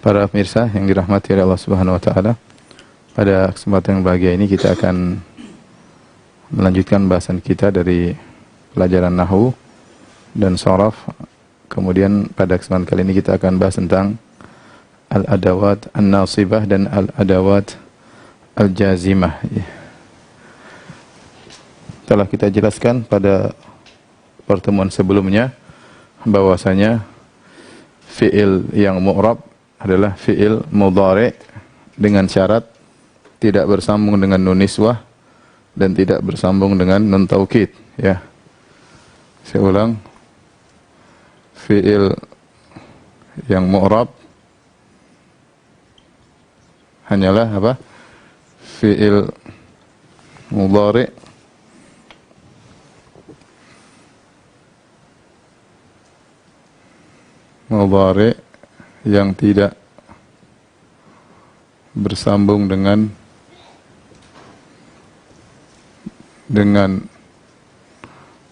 Para pemirsa yang dirahmati oleh Allah Subhanahu wa taala, pada kesempatan yang bahagia ini kita akan melanjutkan bahasan kita dari pelajaran nahwu dan sharaf. Kemudian pada kesempatan kali ini kita akan bahas tentang al-adawat an-nasibah dan al-adawat al-jazimah. Telah kita jelaskan pada pertemuan sebelumnya bahwasanya fi'il yang mu'rab adalah fi'il mudhari' dengan syarat tidak bersambung dengan nun niswah dan tidak bersambung dengan nun taukid, ya. Saya ulang. Fi'il yang mu'rab hanyalah apa? Fi'il mudhari' yang tidak bersambung dengan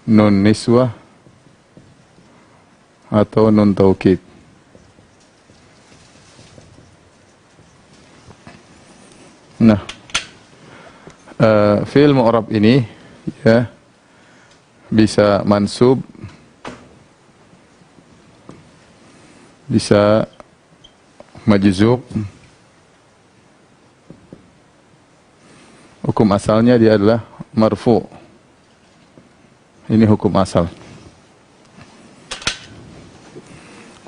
nun niswah atau nun taukid. Nah, fi'il mu'rab ini ya bisa mansub, bisa majzub. Hukum asalnya dia adalah marfu'. Ini hukum asal.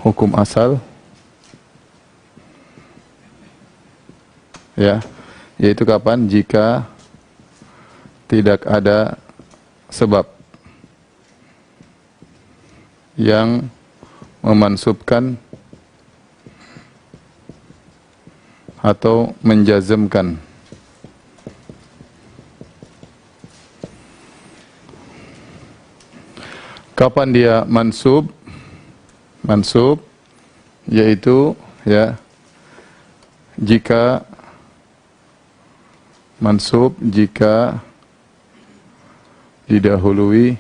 Hukum asal ya, yaitu kapan? Jika tidak ada sebab yang memansubkan atau menjazmkan. Kapan dia mansub? Mansub yaitu ya jika didahului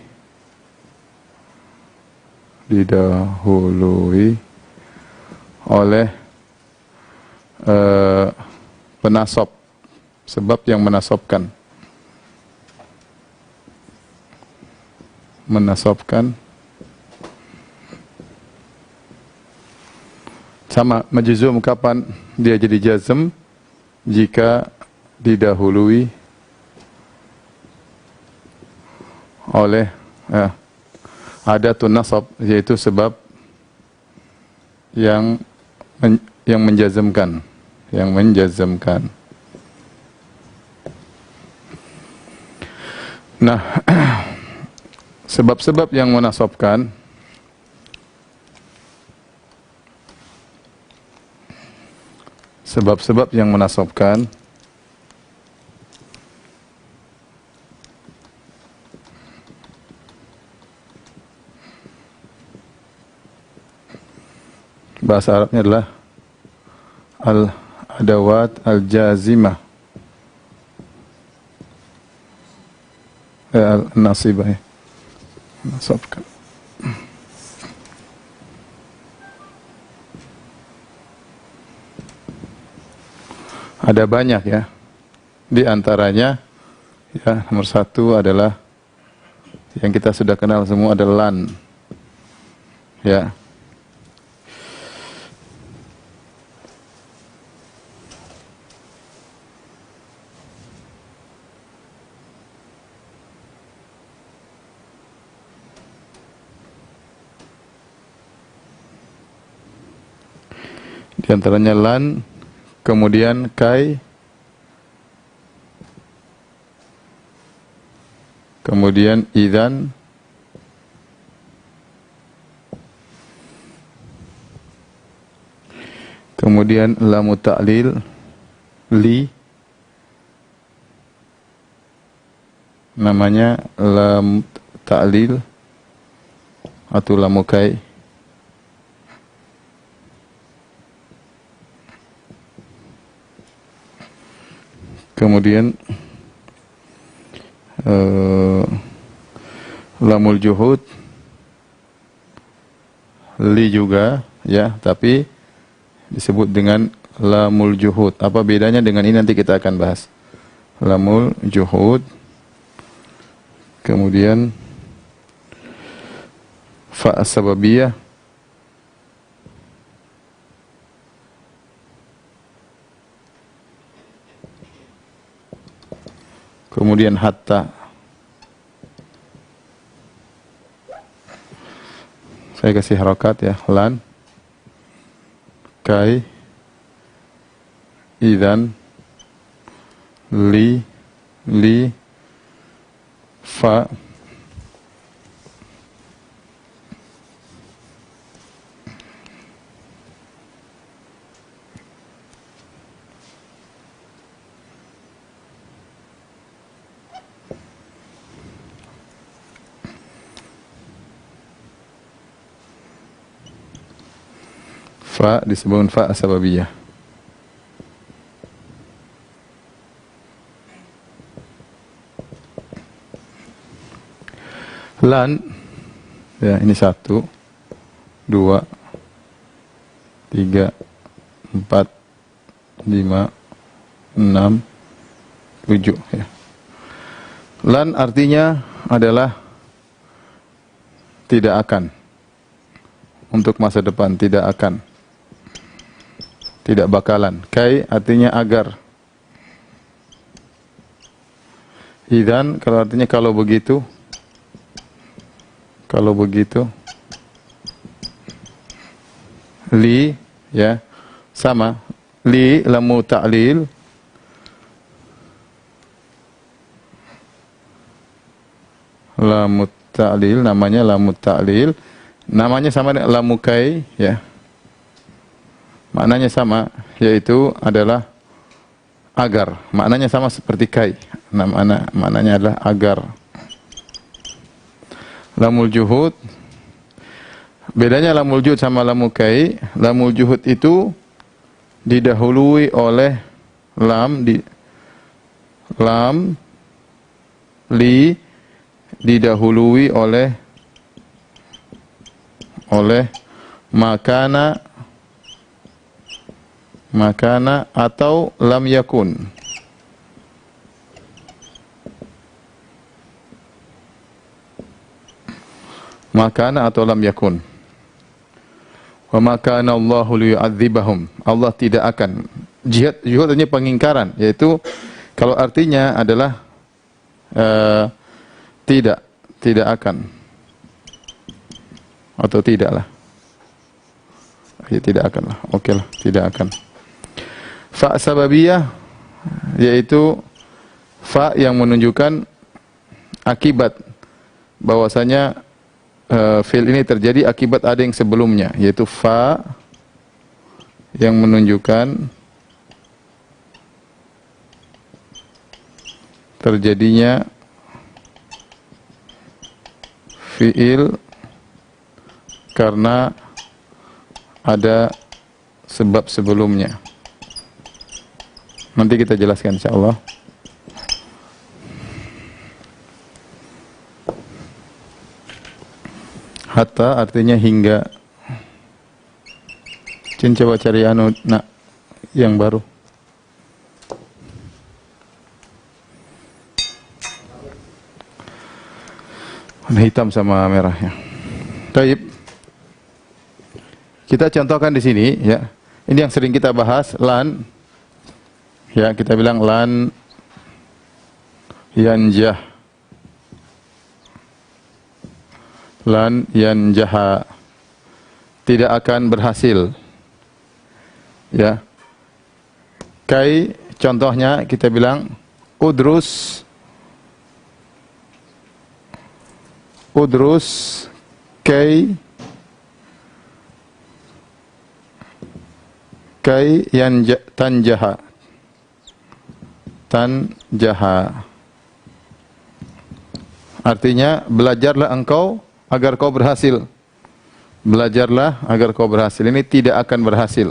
oleh penasab, sebab yang menasabkan. Sama majzum, kapan dia jadi jazm? Jika didahului oleh adatun nasab, yaitu sebab yang menjazmkan, Nah, sebab-sebab yang menasabkan bahasa Arabnya adalah al-adawat al-jazimah, al-nasibah, nasabkan. Ada banyak ya. Di antaranya ya, nomor satu adalah yang kita sudah kenal semua adalah lan. Ya. Di antaranya lan, kemudian kai, kemudian idzan, kemudian lamu ta'lil, li, namanya lam ta'lil atau lamu kai. Kemudian lamul juhud, li juga ya, tapi disebut dengan lamul juhud. Apa bedanya dengan ini nanti kita akan bahas. Lamul juhud. Kemudian fa as-sababiyah. Kemudian hatta. Saya kasih harokat ya. Lan, kai, idzan, li, fa, fa disebut fa as-sababiyah. Lan, ya ini 1, 2, 3, 4, 5, 6, 7 ya. Lan artinya adalah tidak akan. Untuk masa depan, tidak akan. Tidak bakalan. Kai artinya agar. Idzan kalau artinya kalau begitu. Kalau begitu. Li ya sama. Li lamu ta'lil. Lamu ta'lil namanya lamu ta'lil. Namanya sama dengan lamu kai ya. Maknanya sama, yaitu adalah agar. Maknanya sama seperti kai. Maknanya adalah agar. Lamul juhud. Bedanya lamul juhud sama lamu kai. Lamul juhud itu didahului oleh lam, li didahului oleh makana atau lam yakun. Makana atau lam yakun. Wa makana Allahu liyu'adzibahum. Allah tidak akan. Jihad artinya pengingkaran, yaitu kalau artinya adalah tidak akan. Atau tidaklah. Ya tidak akan lah. Oke lah, tidak akan. Fa sababiyah yaitu fa yang menunjukkan akibat bahwasanya fi'il ini terjadi akibat ada yang sebelumnya, yaitu fa yang menunjukkan terjadinya fi'il karena ada sebab sebelumnya. Nanti kita jelaskan insyaallah. Hatta artinya hingga. Cin coba cari yang baru. Warna hitam sama merahnya. Baik. Kita contohkan di sini ya. Ini yang sering kita bahas, lan. Ya, kita bilang lan yanjah. Lan yanjaha. Tidak akan berhasil. Ya. Kai contohnya kita bilang udrus kai tanjaha. Tanjaha. Artinya belajarlah engkau agar kau berhasil. Belajarlah agar kau berhasil. Ini tidak akan berhasil.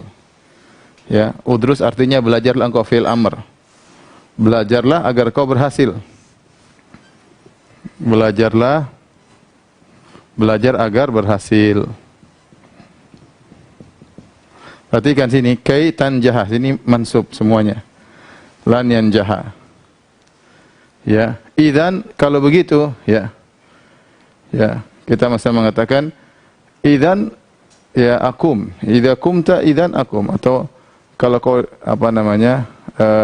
Ya, udrus artinya belajarlah engkau, fi'il amr. Belajarlah agar kau berhasil. Belajar agar berhasil. Perhatikan sini, kai tanjaha, sini mansub semuanya. Lan yanjaha. Ya, idzan kalau begitu, ya. Ya, kita masih mengatakan idzan ya akum. Idza kumta idzan akum, atau kalau kau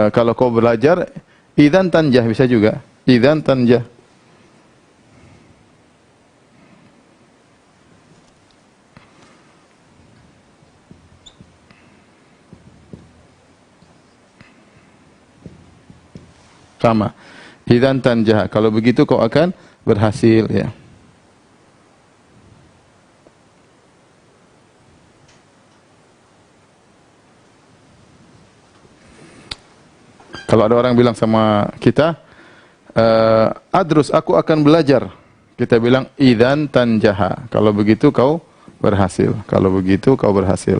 kalau kau belajar idzan tanjah, bisa juga. Idzan tanjah. Sama. Idzan tanjah. Kalau begitu kau akan berhasil, ya. Kalau ada orang bilang sama kita, adrus, aku akan belajar. Kita bilang idzan tanjaha. Kalau begitu kau berhasil. Kalau begitu kau berhasil.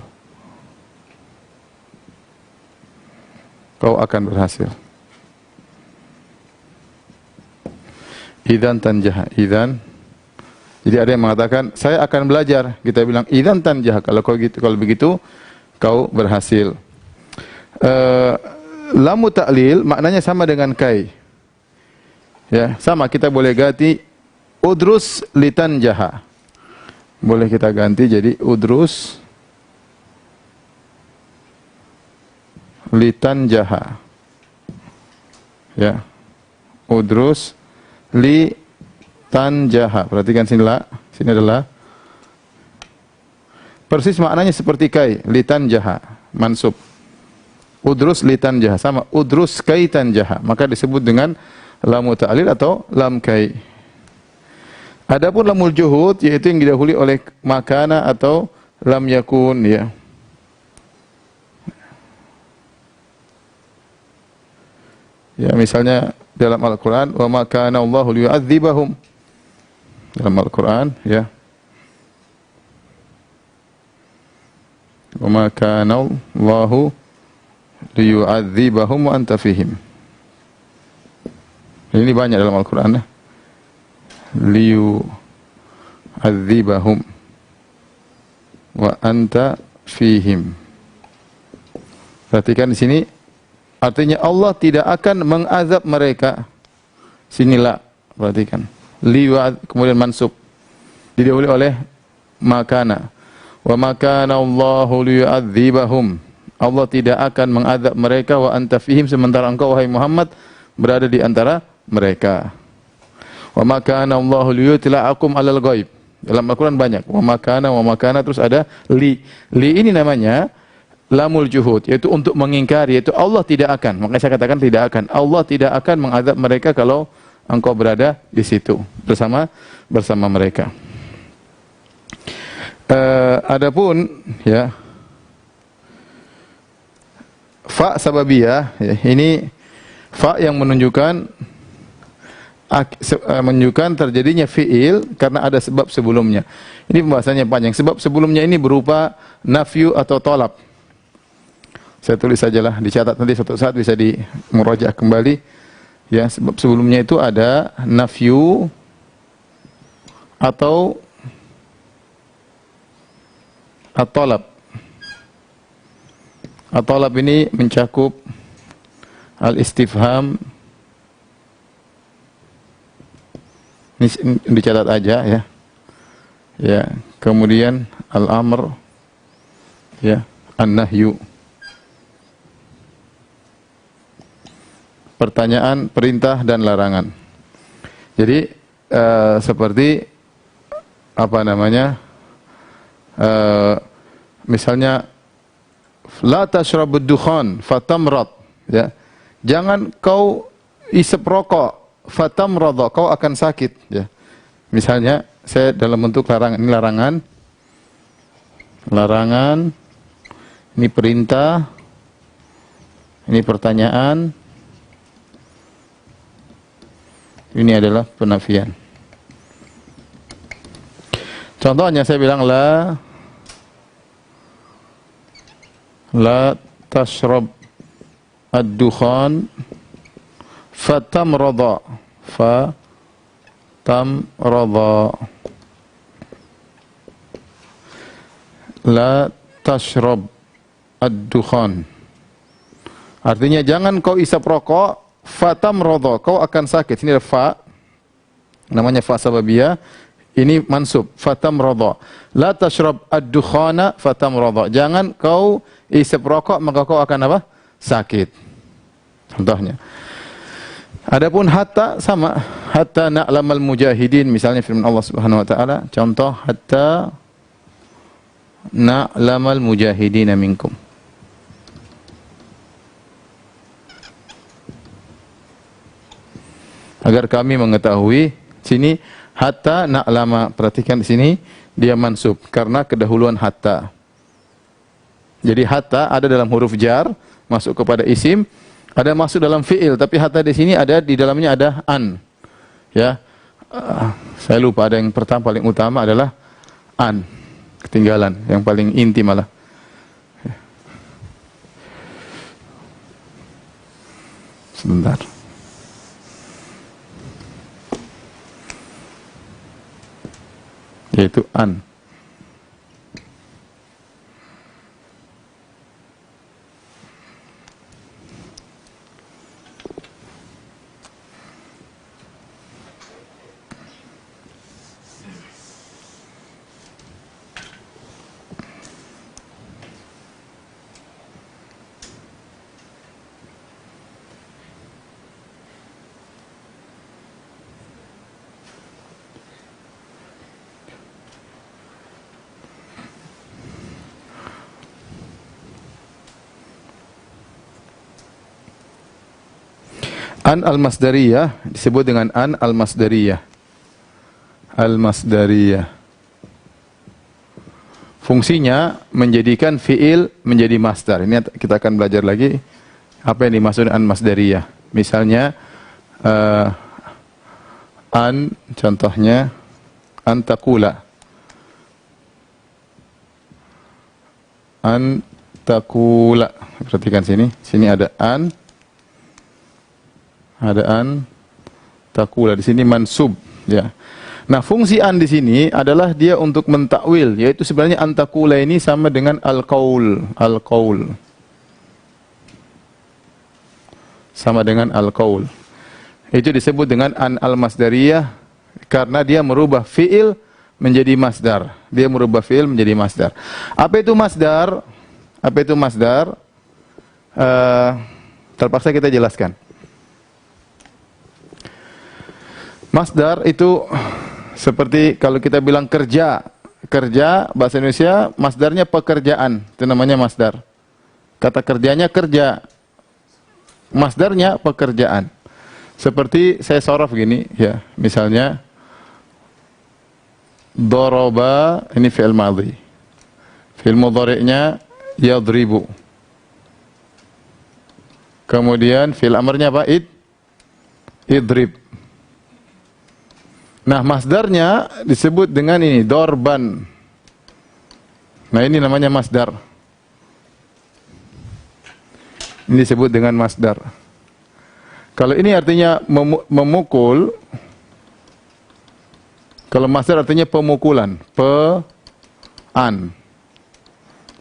Kau akan berhasil. Idzan tanjaha. Idzan. Jadi ada yang mengatakan, saya akan belajar. Kita bilang idzan tanjaha. Kalau begitu kau berhasil. Lamu ta'lil maknanya sama dengan kai. Ya, sama, kita boleh ganti udrus litanjaha. Boleh kita ganti jadi udrus litanjaha. Ya. Udrus litanjaha. Perhatikan sini la, sini adalah persis maknanya seperti kai, litanjaha, mansub. Udrus litanjaha, sama udrus kai tanjaha, maka disebut dengan lamu ta'lil atau lam kai. Adapun lamul juhud yaitu yang didahului oleh makana atau lam yakun, ya. Ya, misalnya dalam Al-Qur'an, wa ma kana Allahu liyu'adzibahum. Dalam Al-Qur'an, ya. Wa ma kana Allahu liyu'adzibahum wa anta fihim. Ini banyak dalam Al-Qur'an, ya. Liyu'adzibahum wa anta fihim. Perhatikan di sini, artinya Allah tidak akan mengazab mereka. Sinilah, perhatikan. Kemudian mansub. Didahului oleh makana. Wa makana Allahu liyu'adzibahum. Allah tidak akan mengazab mereka wa anta fihim, sementara engkau wahai Muhammad berada di antara mereka. Wa ma kana Allahu liyutla'akum 'alal ghaib. Dalam Al-Qur'an banyak wa makana terus ada li. Li ini namanya lamul juhud, yaitu untuk mengingkari, yaitu Allah tidak akan. Makanya saya katakan tidak akan. Allah tidak akan mengazab mereka kalau engkau berada di situ bersama mereka. Adapun ya fa sababiyah, ya, ini fa yang menunjukkan terjadinya fi'il karena ada sebab sebelumnya. Ini pembahasannya panjang. Sebab sebelumnya ini berupa nafyu atau tolab. Saya tulis sajalah, dicatat, nanti suatu saat bisa dimurajaah kembali. Ya, sebab sebelumnya itu ada nafyu atau at-tolab. At-talab ini mencakup al-istifham. Ini dicatat aja, ya. Ya, kemudian al-amr, ya, an-nahyu. Pertanyaan, perintah dan larangan. Jadi seperti apa namanya? Misalnya la tashrabud dukhan fatamrad, ya. Jangan kau isep rokok, fatamrad, kau akan sakit, ya. Misalnya saya dalam bentuk larangan, ini larangan. Larangan. Ini perintah. Ini pertanyaan. Ini adalah penafian. Contohnya saya bilang la tashrab ad-dukhan fatamrada, la tashrab ad-dukhan. Artinya jangan kau isap rokok, fatamradha, kau akan sakit. Ini ada fa, namanya fa sababiyah. Ini mansub, fatamradha. La tashrab ad-dukhana fatamradha. Jangan kau isap rokok maka kau akan apa? Sakit. Contohnya. Adapun hatta sama, hatta na'lamal mujahidin, misalnya firman Allah Subhanahu wa taala, contoh hatta na'lamal mujahidin minkum. Agar kami mengetahui, sini hatta na'lama, perhatikan di sini dia mansub karena kedahuluan hatta. Jadi hatta ada dalam huruf jar masuk kepada isim, ada masuk dalam fiil, tapi hatta di sini ada di dalamnya ada an. Ya. Saya lupa, ada yang pertama paling utama adalah an. Ketinggalan, yang paling inti malah. Sebentar. Yaitu an. An al-masdariyah disebut dengan an al-masdariyah. Al-masdariyah. Fungsinya menjadikan fiil menjadi masdar. Ini kita akan belajar lagi apa yang dimaksud an masdariyah. Misalnya an, contohnya an taqula. An taqula. Perhatikan sini. Sini ada an. Ada an taqula, di sini mansub, ya. Nah, fungsi an di sini adalah dia untuk mentakwil, yaitu sebenarnya an taqula ini sama dengan al-qaul, al-qaul. Sama dengan al-qaul. Itu disebut dengan an al-masdariyah karena dia merubah fiil menjadi masdar. Dia merubah fiil menjadi masdar. Apa itu masdar? Apa itu masdar? Terpaksa kita jelaskan. Masdar itu seperti kalau kita bilang kerja. Kerja, bahasa Indonesia, masdarnya pekerjaan. Itu namanya masdar. Kata kerjanya kerja. Masdarnya pekerjaan. Seperti saya sorof gini, ya. Misalnya, doroba, ini fi'il madhi. Fi'il mudhari'nya, yadribu. Kemudian fi'il amarnya apa? Idrib. Nah, masdarnya disebut dengan ini, dorban. Nah, ini namanya masdar. Ini disebut dengan masdar. Kalau ini artinya memukul, kalau masdar artinya pemukulan,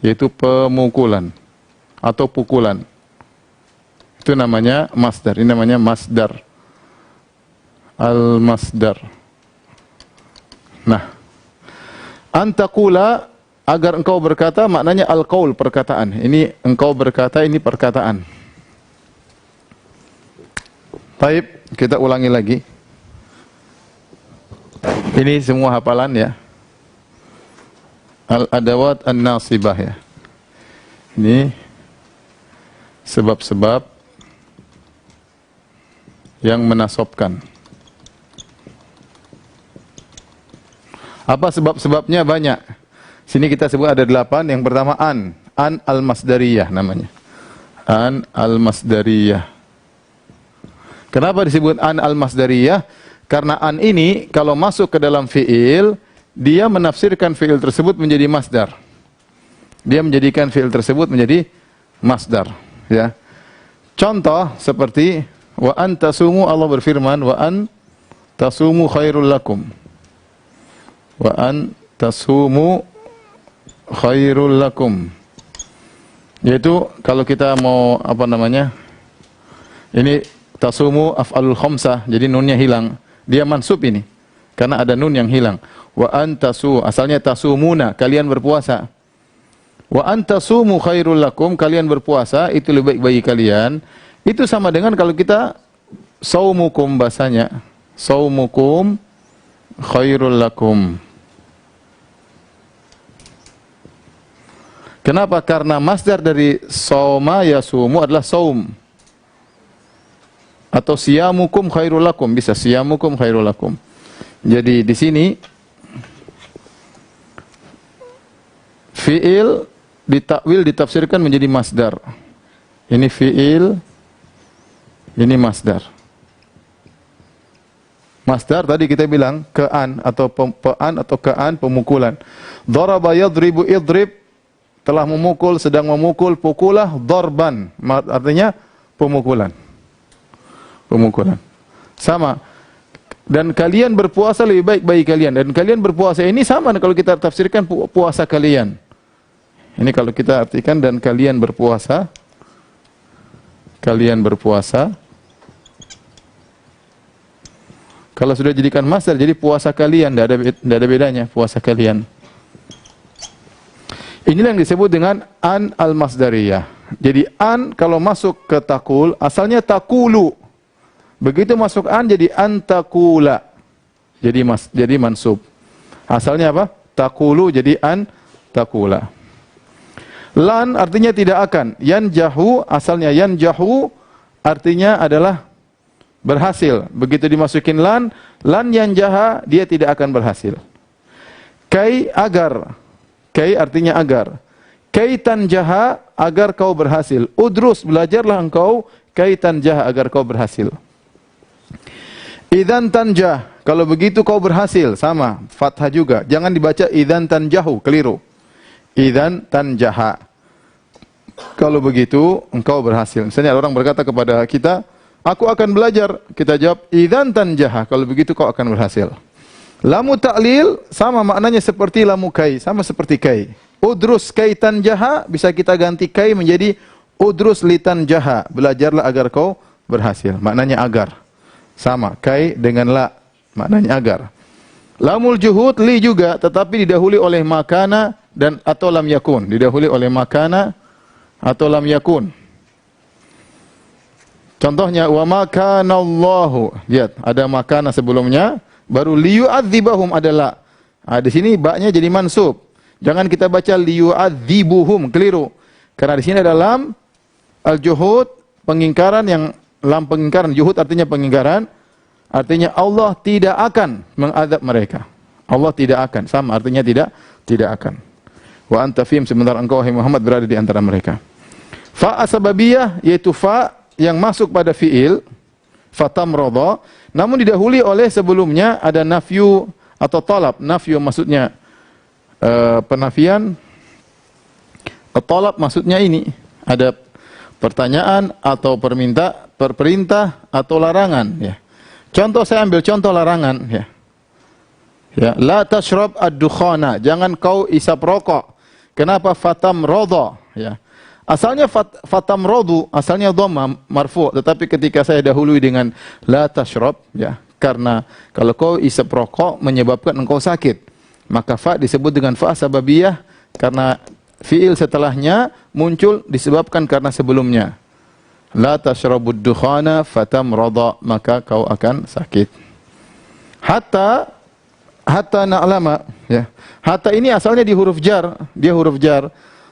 yaitu pemukulan atau pukulan. Itu namanya masdar. Ini namanya masdar. Al-masdar. Nah, antaqula, agar engkau berkata, maknanya al-qaul, perkataan. Ini engkau berkata, ini perkataan. Baik, kita ulangi lagi. Ini semua hafalan ya. Al-adawat an-nasibah ya. Ini sebab-sebab yang menasobkan. Apa sebab-sebabnya? Banyak. Sini kita sebut ada 8. Yang pertama an al-masdariyah namanya. An al-masdariyah. Kenapa disebut an al-masdariyah? Karena an ini kalau masuk ke dalam fiil, dia menafsirkan fiil tersebut menjadi masdar. Dia menjadikan fiil tersebut menjadi masdar, ya. Contoh seperti wa an tasumu, Allah berfirman wa an tasumu khairul lakum. Wa an tasumu khairul lakum. Yaitu kalau kita mau apa namanya? Ini tasumu af'alul khamsah, jadi nunnya hilang. Dia mansub ini. Karena ada nun yang hilang. Wa antasu, asalnya tasumuna, kalian berpuasa. Wa antasumu khairul lakum, kalian berpuasa itu lebih baik bagi kalian. Itu sama dengan kalau kita saumukum bahasanya. Saumukum khairul lakum. Kenapa? Karena masdar dari sauma yasumu adalah saum. Atau siyamukum khairul lakum, bisa siyamukum khairul lakum. Jadi di sini fiil ditakwil ditafsirkan menjadi masdar. Ini fiil, ini masdar. Masdar tadi kita bilang kean atau pean atau kean pemukulan. Daraba yadribu idrib, telah memukul, sedang memukul, pukulah, darban, artinya pemukulan. Pemukulan. Sama. Dan kalian berpuasa lebih baik bagi kalian. Dan kalian berpuasa ini sama kalau kita tafsirkan puasa kalian. Ini kalau kita artikan dan kalian berpuasa. Kalian berpuasa. Kalau sudah jadikan masdar jadi puasa kalian, tidak ada bedanya puasa kalian. Inilah yang disebut dengan an al-masdariyah. Jadi an kalau masuk ke takul, asalnya takulu. Begitu masuk an jadi antakula. Jadi mansub. Asalnya apa? Takulu jadi an takula. Lan artinya tidak akan. Yanjahu asalnya yanjahu artinya adalah berhasil. Begitu dimasukin lan yanjaha dia tidak akan berhasil. Kai agar. Kai artinya agar. Kai tanjaha agar kau berhasil. Udrus belajarlah engkau kai tanjaha agar kau berhasil. Idzan tanjah, kalau begitu kau berhasil, sama fathah juga. Jangan dibaca idzan tanjahu, keliru. Idzan tanjaha. Kalau begitu engkau berhasil. Misalnya orang berkata kepada kita, aku akan belajar. Kita jawab idzan tanjaha, kalau begitu kau akan berhasil. Lamu ta'lil sama maknanya seperti lamu kai, sama seperti kai. Udrus kai tanjaha bisa kita ganti kai menjadi udrus litan jaha, belajarlah agar kau berhasil. Maknanya agar. Sama kai dengan la, maknanya agar. Lamul juhud li juga tetapi didahului oleh makana dan atau lam yakun, didahului oleh makana atau lam yakun. Contohnya wa makana Allahu. Lihat, ada makana sebelumnya. Baru liyu'adzibahum adalah. Di sini ba-nya jadi mansub. Jangan kita baca liyu'adzibuhum, keliru. Karena di sini ada lam al-juhud, pengingkaran yang lam pengingkaran, juhud artinya pengingkaran. Artinya Allah tidak akan mengadab mereka. Allah tidak akan, sama artinya tidak akan. Wa anta fihim, sementara engkau wahai Muhammad berada di antara mereka. Fa asbabiyah yaitu fa yang masuk pada fiil fatamradha, namun didahului oleh sebelumnya ada nafyu atau talab. Nafyu maksudnya penafian. Talab maksudnya ini ada pertanyaan atau perintah atau larangan. Ya. Contoh saya ambil contoh larangan. Ya. Ya. La tashrab ad-dukhana, jangan kau isap rokok. Kenapa fatamradha? Ya. Asalnya fatamradu, asalnya dhamma marfu', tetapi ketika saya dahului dengan la tashrab, ya, karena kalau kau isap rokok menyebabkan engkau sakit, maka fa disebut dengan fa sababiyah karena fiil setelahnya muncul disebabkan karena sebelumnya. La tashrabud dukhana fatamrada, maka kau akan sakit. Hatta na'lama, ya. Hatta ini asalnya di huruf jar, dia huruf jar.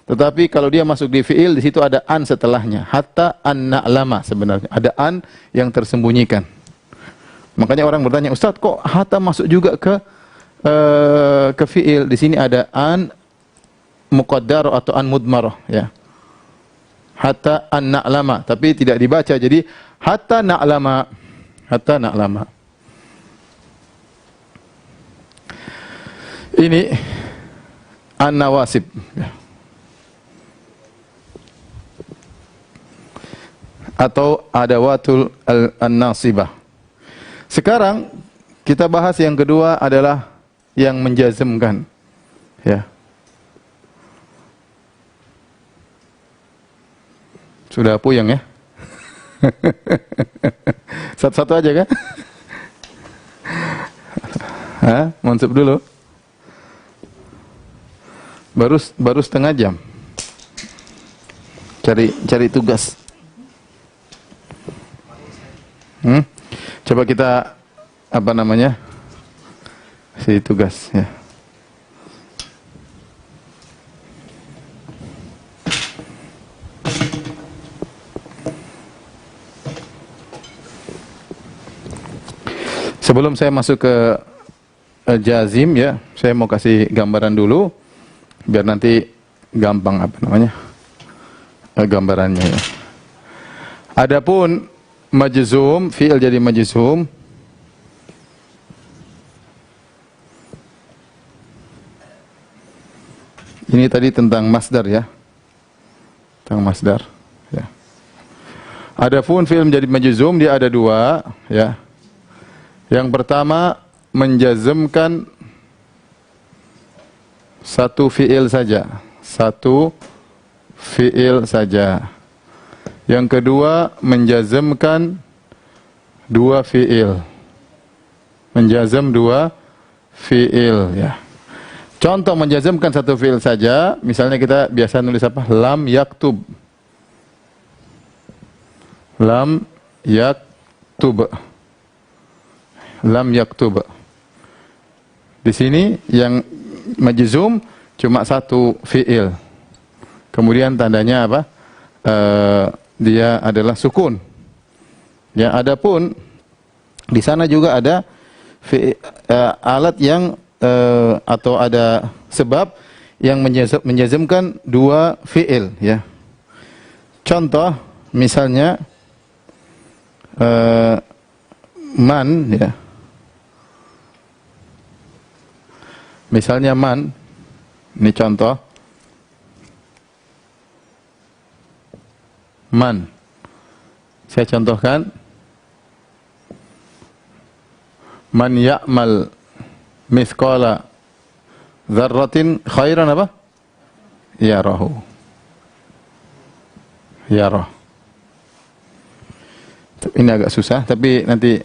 Tetapi kalau dia masuk di fiil, di situ ada an setelahnya. Hatta an na'lama sebenarnya. Ada an yang tersembunyikan. Makanya orang bertanya, Ustaz kok hatta masuk juga ke fiil? Di sini ada an muqaddar atau an mudmarah. Ya. Hatta an na'lama. Tapi tidak dibaca. Jadi hatta na'lama. Hatta na'lama. Ini an nawasib. Ya. Atau adawatul an-nasibah. Sekarang kita bahas yang kedua adalah yang menjazmkan. Ya. Sudah puyeng ya? Satu-satu aja kan? Hah? Mansub dulu. Baru setengah jam. Cari tugas. Coba kita apa namanya? Si tugas ya. Sebelum saya masuk ke jazim ya, saya mau kasih gambaran dulu biar nanti gampang apa namanya? Gambarannya ya. Adapun majzum, fi'il jadi majzum. Ini tadi tentang masdar ya. Tentang masdar ya. Adapun fi'il menjadi majzum dia ada dua ya. Yang pertama menjazmkan satu fi'il saja. Satu fi'il saja. Yang kedua menjazmkan dua fi'il. Menjazm dua fi'il ya. Contoh menjazmkan satu fi'il saja, misalnya kita biasa nulis apa? Lam yaktub. Lam yaktub. Lam yaktub. Di sini yang majzum cuma satu fi'il. Kemudian tandanya apa? Dia adalah sukun. Ya, adapun di sana juga ada alat yang atau ada sebab yang menjazmkan dua fi'il ya. Contoh misalnya man ya. Misalnya man, ini contoh. Man. Saya contohkan. Man ya'mal mithqala dzarratin khairan apa? Yarahu. Yarah. Ini agak susah, tapi nanti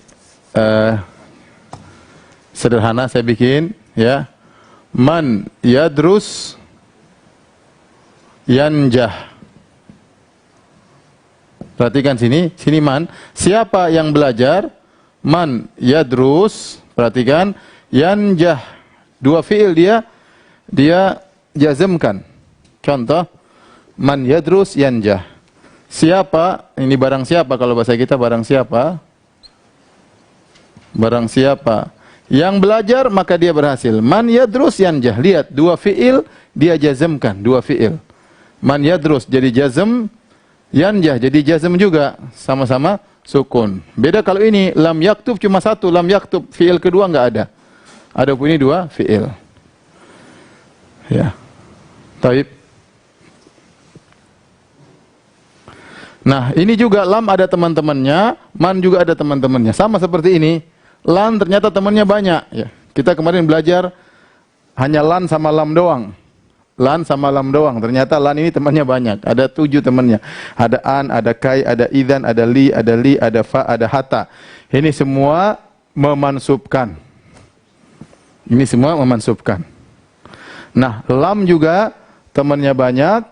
sederhana saya bikin ya. Man yadrus yanjah. Perhatikan sini man. Siapa yang belajar? Man yadrus. Perhatikan yanjah. Dua fi'il dia jazmkan. Contoh man yadrus yanjah. Siapa? Ini barang siapa kalau bahasa kita barang siapa? Barang siapa yang belajar maka dia berhasil. Man yadrus yanjah. Lihat dua fi'il dia jazmkan, dua fi'il. Man yadrus jadi jazm, yanjah jadi jazm juga, sama-sama sukun. Beda kalau ini lam yaktub cuma satu, lam yaktub fi'il kedua enggak ada. Adapun ini dua fi'il. Ya. Taib. Nah, ini juga lam ada teman-temannya, man juga ada teman-temannya. Sama seperti ini. Lan ternyata temannya banyak ya. Kita kemarin belajar hanya lan sama lam doang. Lan sama lam doang. Ternyata lan ini temannya banyak. Ada 7 temannya. Ada an, ada kai, ada idzan, ada li, ada fa, ada hatta. Ini semua memansubkan. Ini semua memansubkan. Nah, lam juga temannya banyak,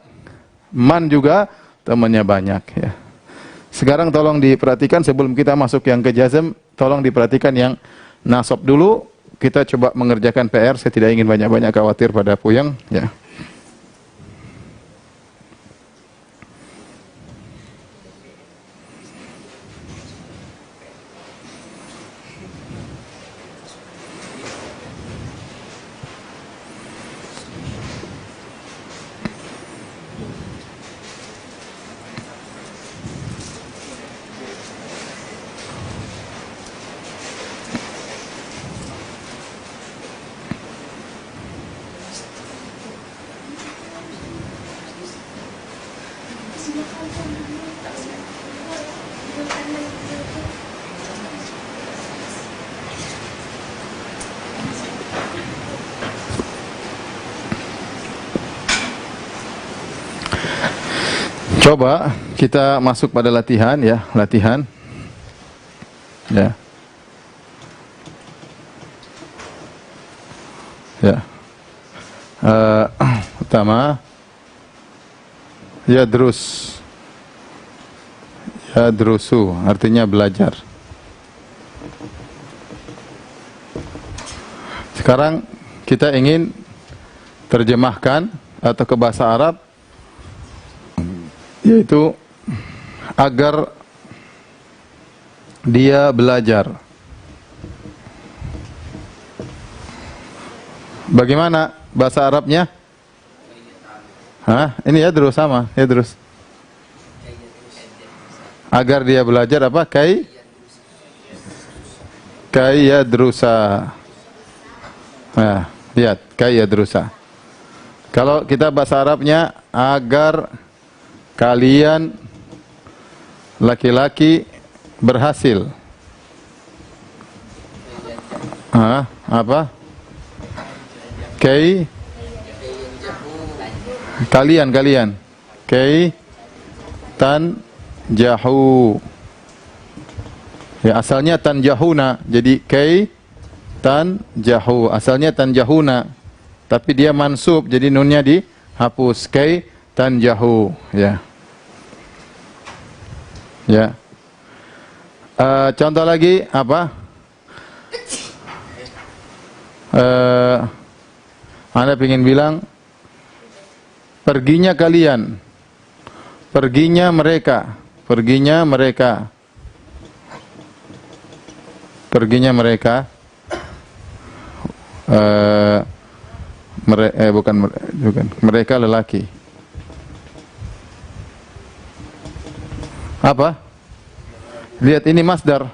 man juga temannya banyak ya. Sekarang tolong diperhatikan sebelum kita masuk yang ke jazm, tolong diperhatikan yang nasab dulu. Kita coba mengerjakan PR, saya tidak ingin banyak-banyak khawatir pada puyeng ya. Coba kita masuk pada latihan ya, latihan. Ya. Ya. Pertama, yadrus. Yadrusu artinya belajar. Sekarang kita ingin terjemahkan atau ke bahasa Arab, yaitu agar dia belajar. Bagaimana bahasa Arabnya? Hah? Ini yadrus sama, yadrus. Agar dia belajar apa? Kai yadrusa. Nah, lihat, kai yadrusa. Kalau kita bahasa Arabnya, agar kalian laki-laki berhasil. Apa? Kai kalian. Kai tan jahu. Ya, asalnya tan jahuna. Jadi kai tan jahu. Asalnya tan jahuna. Tapi dia mansub, jadi nunnya dihapus. Kai tan jahu. Ya. Ya. Contoh lagi apa? Anda ingin bilang perginya kalian, perginya mereka, perginya mereka, perginya mereka. Bukan mereka lelaki. Apa? Lihat ini masdar.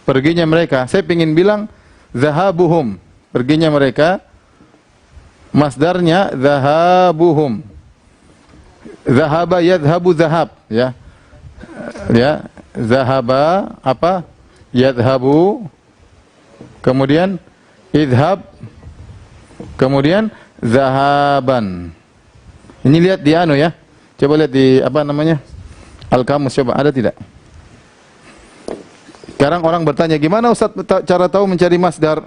Perginya mereka. Saya ingin bilang zahabuhum. Perginya mereka. Masdarnya zahabuhum. Zahaba yadhabu zahab, ya. Ya, zahaba apa? Yadhabu. Kemudian idhab. Kemudian zahaban. Ini lihat di anu ya. Coba lihat di apa namanya? Al-Kamus, coba ada tidak? Sekarang orang bertanya, gimana Ustaz cara tahu mencari masdar?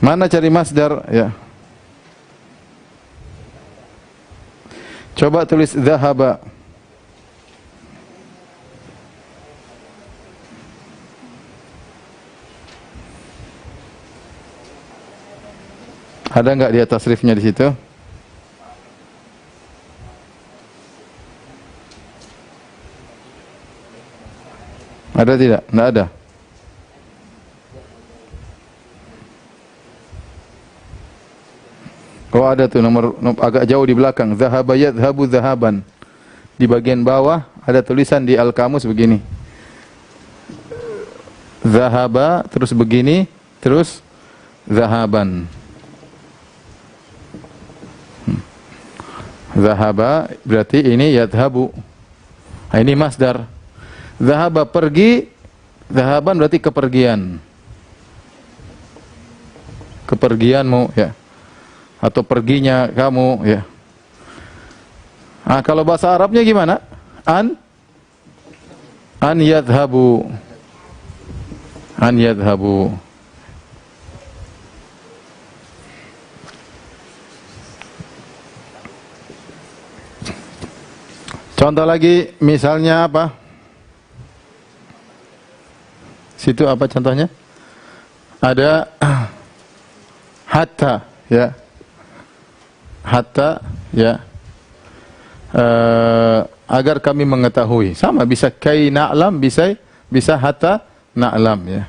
Mana cari masdar? Ya. Coba tulis zahaba. Ada enggak dia tasrifnya di situ? Ada tidak? Enggak ada. Oh, ada tuh nomor agak jauh di belakang. Zahaba yadhabu zahaban. Di bagian bawah ada tulisan di Al-Kamus begini. Zahaba terus begini, terus zahaban. Zahaba berarti ini yadhabu. Nah, ini masdar. Zahaba pergi, zahaban berarti kepergian. Kepergianmu, ya. Atau perginya kamu, ya. Nah, kalau bahasa Arabnya gimana? An yadhabu. An yadhabu. Contoh lagi, misalnya apa? Situ apa contohnya? Ada hatta, ya. Hatta, ya. Agar kami mengetahui. Sama, bisa kai na'lam, bisa hatta na'lam, ya.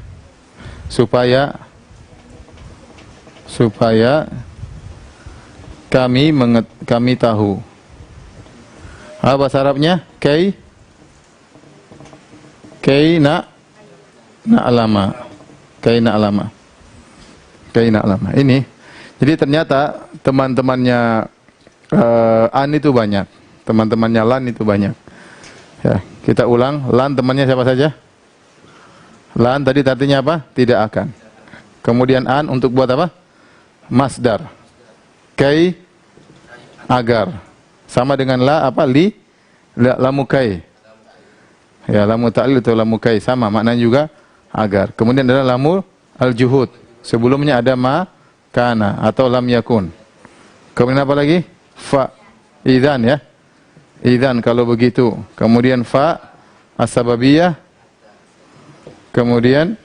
Supaya kami tahu. Apa bahasa Arabnya? Kai na'lama. Kai na'lama. Ini. Jadi ternyata teman-temannya an itu banyak. Teman-temannya lan itu banyak. Ya, kita ulang. Lan temannya siapa saja? Lan tadi artinya apa? Tidak akan. Kemudian an untuk buat apa? masdar. Kai agar. Sama dengan la apa li lamu kai. Ya, lamu ta'lil atau lamu kai sama maknanya juga agar. Kemudian adalah lamu al-juhud. Sebelumnya ada ma kana atau lam yakun. Kemudian apa lagi? Fa idzan ya. Idzan kalau begitu. Kemudian fa as-sababiyah. Kemudian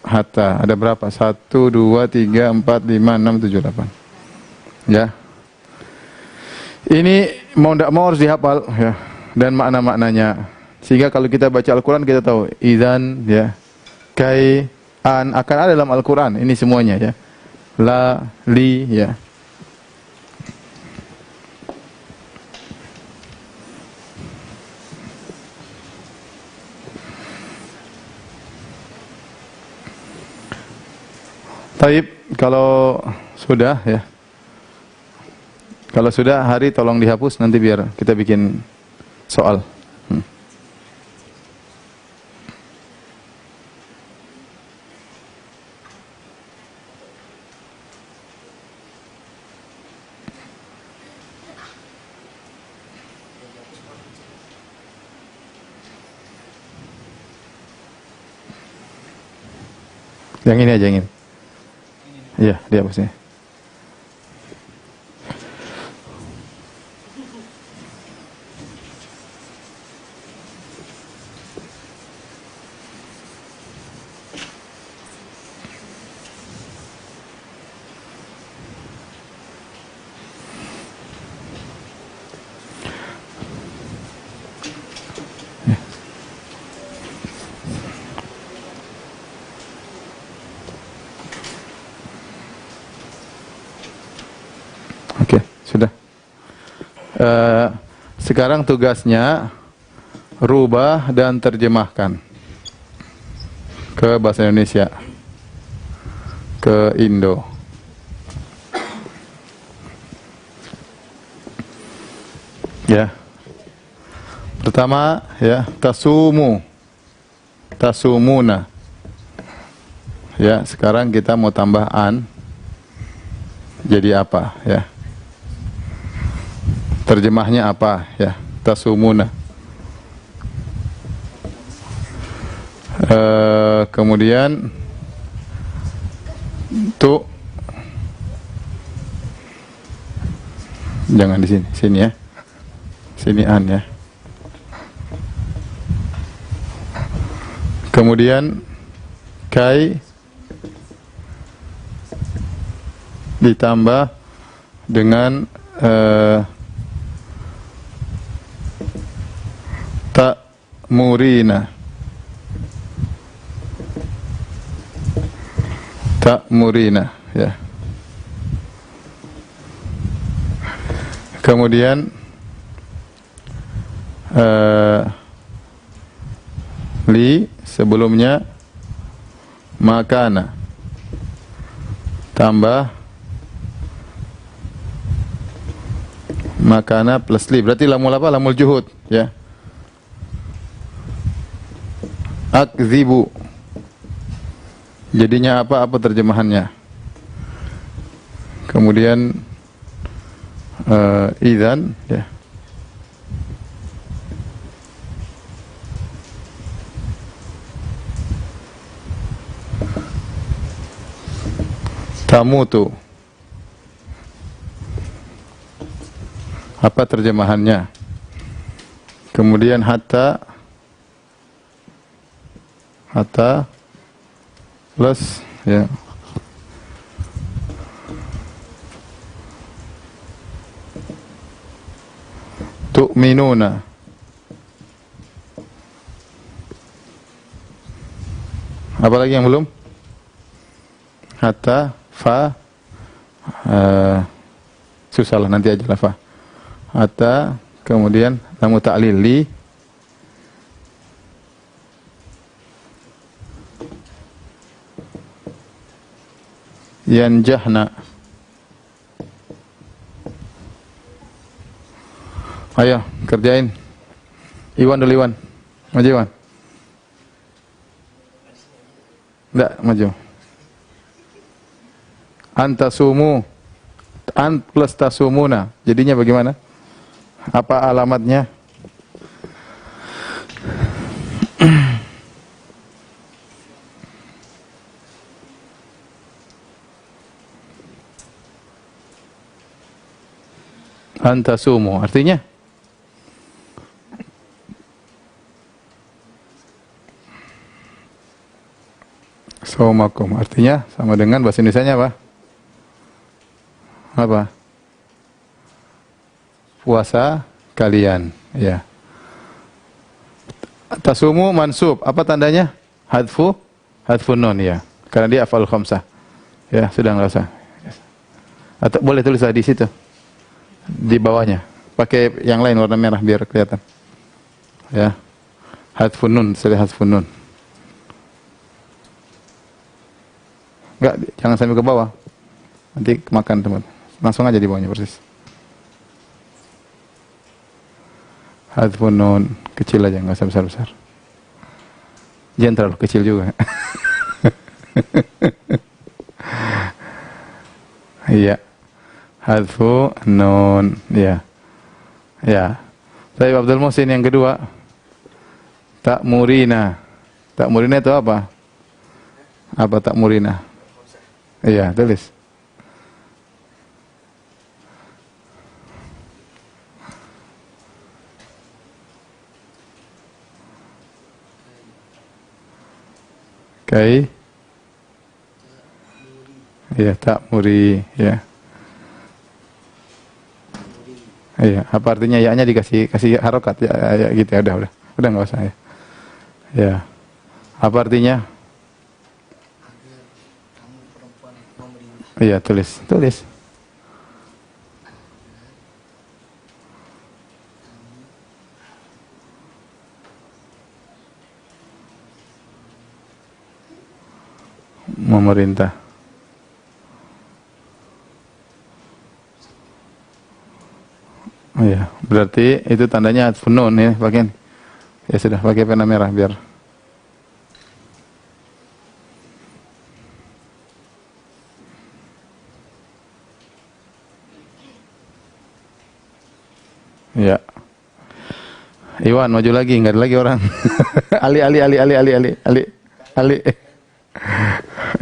hatta. Ada berapa? 1 2 3 4 5 6 7 8. Ya. Ini mau tidak mau harus dihafal ya, dan makna-maknanya. Sehingga kalau kita baca Al-Qur'an kita tahu idzan ya, kai, an akan ada dalam Al-Qur'an ini semuanya ya. La, li ya. Taib, kalau sudah ya. Kalau sudah, Hari tolong dihapus nanti biar kita bikin soal. Yang ini aja, yang ini. Iya, dihapusnya. Oke, sudah. Sekarang tugasnya rubah dan terjemahkan ke bahasa Indonesia, ke Indo. Ya. Pertama ya, tasumu. Tasumuna. Ya, sekarang kita mau tambah an. Jadi apa ya? Terjemahnya apa ya? Tasumuna. Kemudian tu, jangan di sini, sini ya. Sini an ya. Kemudian kai ditambah dengan ta'murina. Ta'murina ya. Kemudian li sebelumnya makana tambah makana plus li, berarti lamul apa? Lamul juhud ya. Akzibu, jadinya apa? Apa terjemahannya? Kemudian idzan ya. Tamutu, apa terjemahannya? Kemudian hatta plus ya. Tu'minuna. Apa lagi yang belum? Hatta, fa, susah lah, nanti aja lah fa. Hatta, kemudian lamu ta'lil li, yanjahna. Ayo kerjain. Iwan dulu, Iwan. Maju Iwan. Enggak, maju. Antasumu, an plus tasumuna. Jadinya bagaimana? Apa alamatnya? Antasumu artinya saumakum, artinya sama dengan bahasa Indonesianya apa? Apa? Puasa kalian, ya. Tasumu mansub, apa tandanya? Hadfun nun, ya. Karena dia afal khamsah. Ya, sudah enggak usah. Atau boleh tulis di situ. Di bawahnya. Pakai yang lain warna merah biar kelihatan. Ya. Hadfun nun, hadfun nun. Enggak, jangan sampai ke bawah. Nanti kemakan teman. Langsung aja di bawahnya persis. Hadfun nun, kecil aja, enggak usah besar-besar. Jangan terlalu kecil juga. Iya. Hadfu nun, ya. Ya. Saya Abdul Muhsin yang kedua. Ta'murina. Ta'murina itu apa? Apa ta'murina? Iya, tulis. Kai. Iya, ta'muri, ya. Iya, apa artinya ya-nya kasih harokat ya, ya gitu ya, udah nggak usah ya. Ya, apa artinya? Iya, tulis. Memerintah. Oh iya, berarti itu tandanya funun ya, bagian. Ya sudah, pakai pena merah biar. Ya. Iwan maju lagi, enggak ada lagi orang. Ali.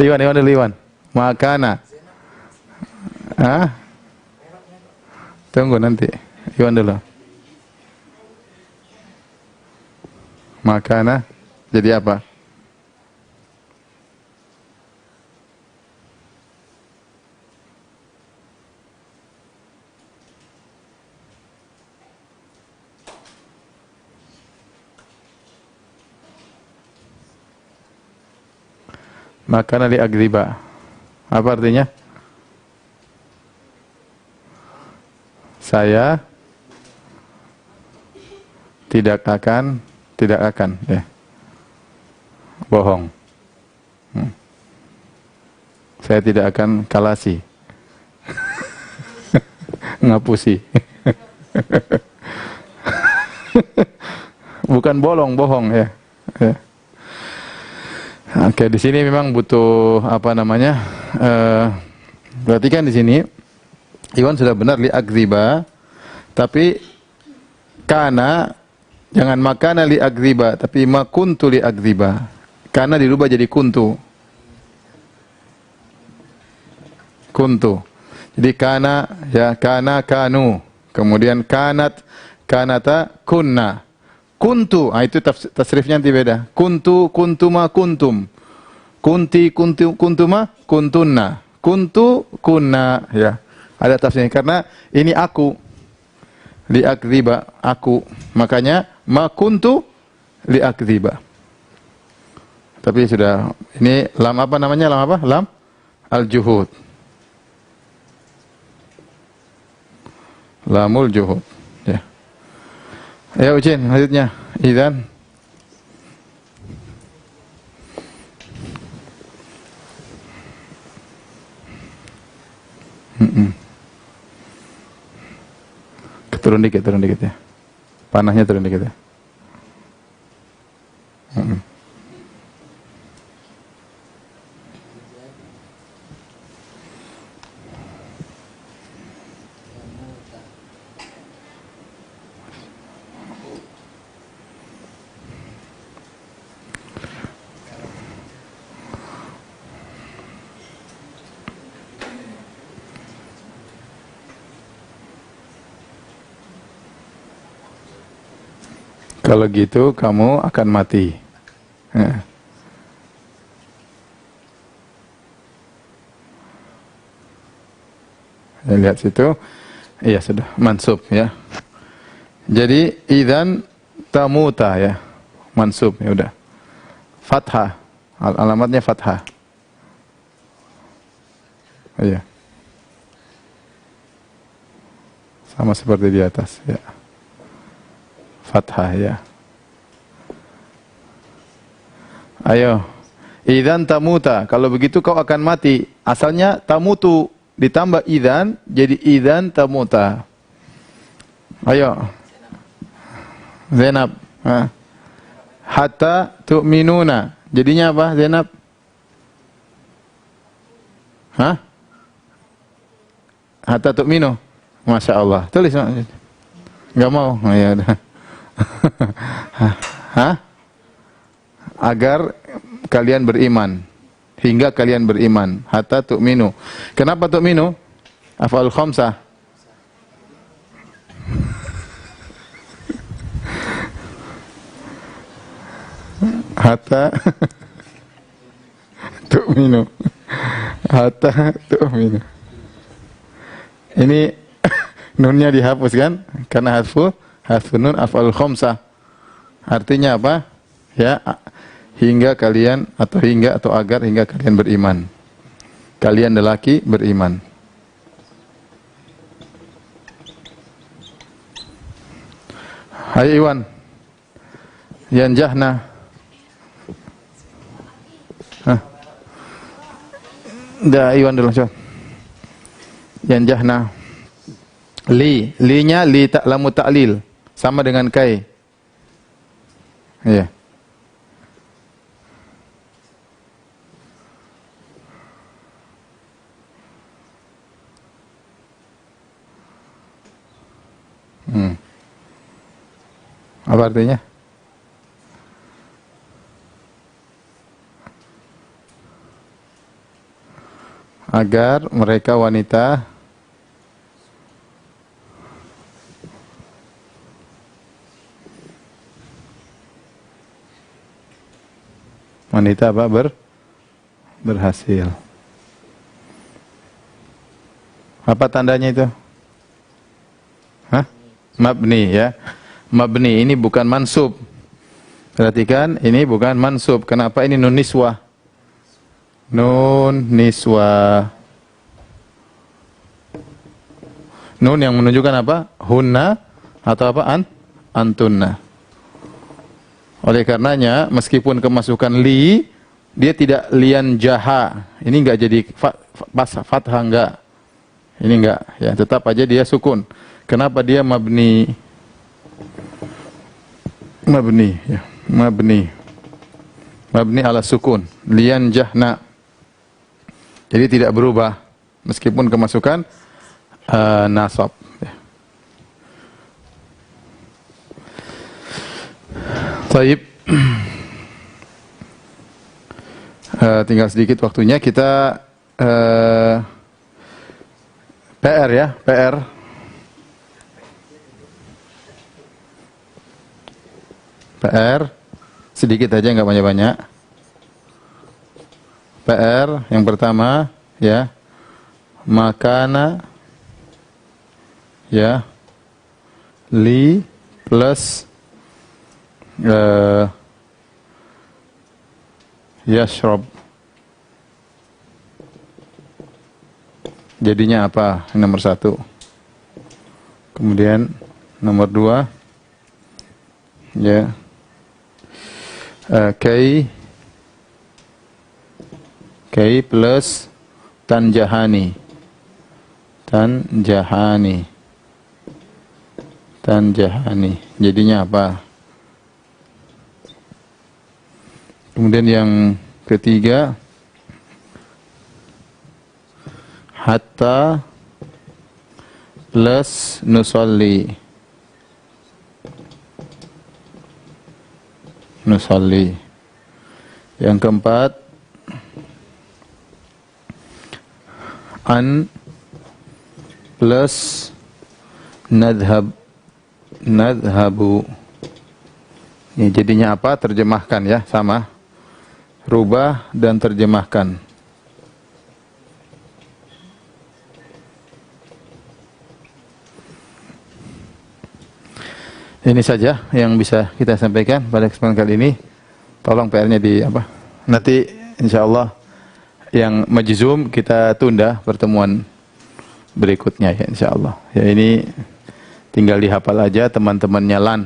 Iwan dulu Iwan. Makana. Hah? Tunggu nanti. Iwan dulu. Makana jadi apa? Makana li agriba. Apa artinya? Saya tidak akan ya. Bohong. Saya tidak akan kalasi. Ngapusi. Bukan bolong, bohong ya. Ya. Oke, di sini memang butuh apa namanya? Perhatikan di sini. Iwan sudah benar li agriba, tapi kana jangan makana li agriba, tapi ma kuntu li agriba. Kana dirubah jadi kuntu. Kuntu. Jadi kana ya kana kanu. Kemudian kanata kunna. Kuntu, itu tasrifnya nanti beda. Kuntu, kuntuma, kuntum. Kunti, kuntuma, kuntunna. Kuntu, kunna. Ya, ada tafsirnya. Karena ini aku. Li'akdziba, aku. Makanya, ma kuntu li'akdziba. Tapi sudah, ini lam apa namanya? Lam apa? Lam al-juhud. Lamul juhud. Ya. Ya Ucin, lanjutnya. Idzan. Turun dikit ya. Panahnya turun dikit ya. Kalau gitu kamu akan mati. Ya, lihat situ. Iya sudah mansub ya. Jadi idzan tamuta ya. Mansub ya udah. Fathah. Alamatnya fathah. Iya. Sama seperti di atas ya. Fathah ya. Ayo. Idzan tamuta. Kalau begitu kau akan mati. Asalnya tamutu ditambah idzan jadi idzan tamuta. Ayo. Zainab. Hatta tu'minuna. Jadinya apa Zainab? Hatta tu'minu. Masya Allah. Tulis. Enggak mau. Oh, ya udah. Agar kalian beriman. Hingga kalian beriman. Hatta tu'minu. Kenapa tu'minu? Af'al khamsah. Hatta tu'minu. Hatta tu'minu. Ini nunnya dihapus kan? Karena hasfu nun af'al khamsah. Artinya apa? Ya, hingga kalian atau agar hingga kalian beriman. Kalian lelaki beriman. Hai Iwan. Yanjahna. Dah Iwan dulu coba. Yanjahna. Li-nya li ta'lamu ta'lil. Sama dengan kai. Iya. Apa artinya? Agar mereka wanita apa? Berhasil. Apa tandanya itu? Mabni ya. Mabni ini bukan mansub. Perhatikan, ini bukan mansub. Kenapa ini nun niswah? Nun niswah. Nun yang menunjukkan apa? Hunna atau apa? Antunna. Oleh karenanya, meskipun kemasukan li, dia tidak lian jaha. Ini enggak jadi fathah enggak. Ini enggak, ya tetap aja dia sukun. Kenapa dia mabni? Mabni, ya, mabni. Mabni ala sukun, lian jahna. Jadi tidak berubah meskipun kemasukan nasab. Ya. Taib. Tinggal sedikit waktunya kita PR ya, PR. PR sedikit aja, nggak banyak-banyak. PR yang pertama ya, makana ya, li plus yashrob. Jadinya apa? Nomor 1. Kemudian nomor 2 ya, kai plus tanjahani. Jadinya apa? Kemudian yang ketiga, hatta plus nusalli. Yang keempat, an plus nadhabu. Ini jadinya apa? Terjemahkan ya, sama. Rubah dan terjemahkan. Ini saja yang bisa kita sampaikan pada kesempatan kali ini. Tolong PR-nya di apa? Nanti insyaallah yang majzum kita tunda pertemuan berikutnya ya insyaallah. Ya ini tinggal dihafal aja teman-temannya lan.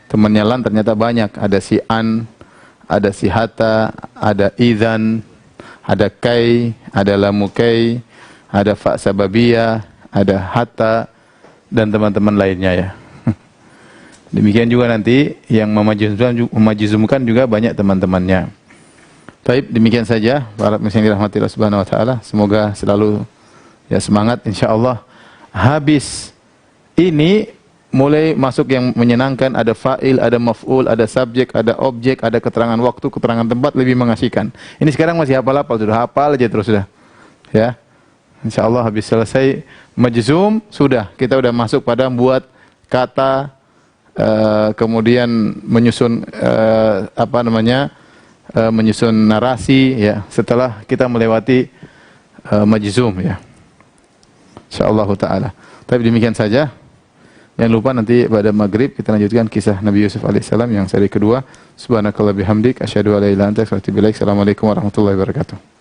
Temannya lan ternyata banyak, ada si an, ada si hatta, ada idzan, ada kai, ada lamukai, ada fa sababiyah, ada hatta dan teman-teman lainnya ya. Demikian juga nanti yang memajizumkan juga banyak teman-temannya. Baik, demikian saja para muslimin dirahmati Allah Subhanahu wa taala. Semoga selalu ya semangat insyaallah. Habis ini mulai masuk yang menyenangkan, ada fa'il, ada maf'ul, ada subjek, ada objek, ada keterangan waktu, keterangan tempat, lebih mengasihkan. Ini sekarang masih hafal-hafal, sudah hafal aja terus sudah. Ya. Insyaallah habis selesai majzum sudah kita udah masuk pada membuat kata kemudian menyusun menyusun narasi ya setelah kita melewati majzum ya. Insyaallah taala. Tapi demikian saja. Jangan lupa nanti pada maghrib kita lanjutkan kisah Nabi Yusuf alaihissalam yang seri kedua. Subhanakallah bihamdik asyhadu an la ilaha illa anta astaghfiruka wa atubu ilaik. Assalamualaikum warahmatullahi wabarakatuh.